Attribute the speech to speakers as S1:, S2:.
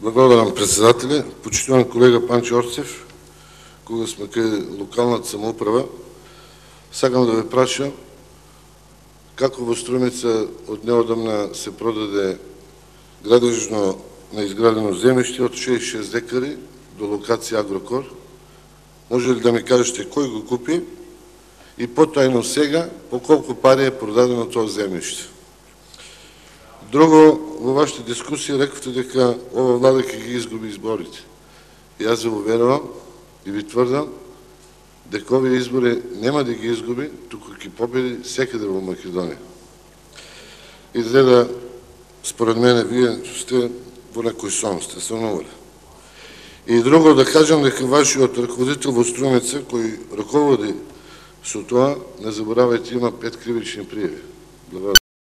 S1: Благодарам, председателя. Почитуван колега Панчо Орцев, кога сме кај локалната самоуправа, сакам да ве прашам како во Струмица од неодамна се продаде градежно неизградено земјиште од 66 декари до локација Агрокор. Може ли да ми кажете кој го купи и потајно сега по колку пари е продадено тоа земјиште? Друго, во вашата дискусија рековте дека ова влада ќе ги изгуби изборите. Јас ви уверувам и ви тврдам дека овие избори нема да ги изгуби, туку ќе победи секаде во Македонија. Изгледа, според мене, вие сте во некој сон, сте сонували. И друго, да кажам дека вашиот раководител во Струмица, кој раководи со тоа, не заборавајте, има 5 кривични пријави. Благодарам.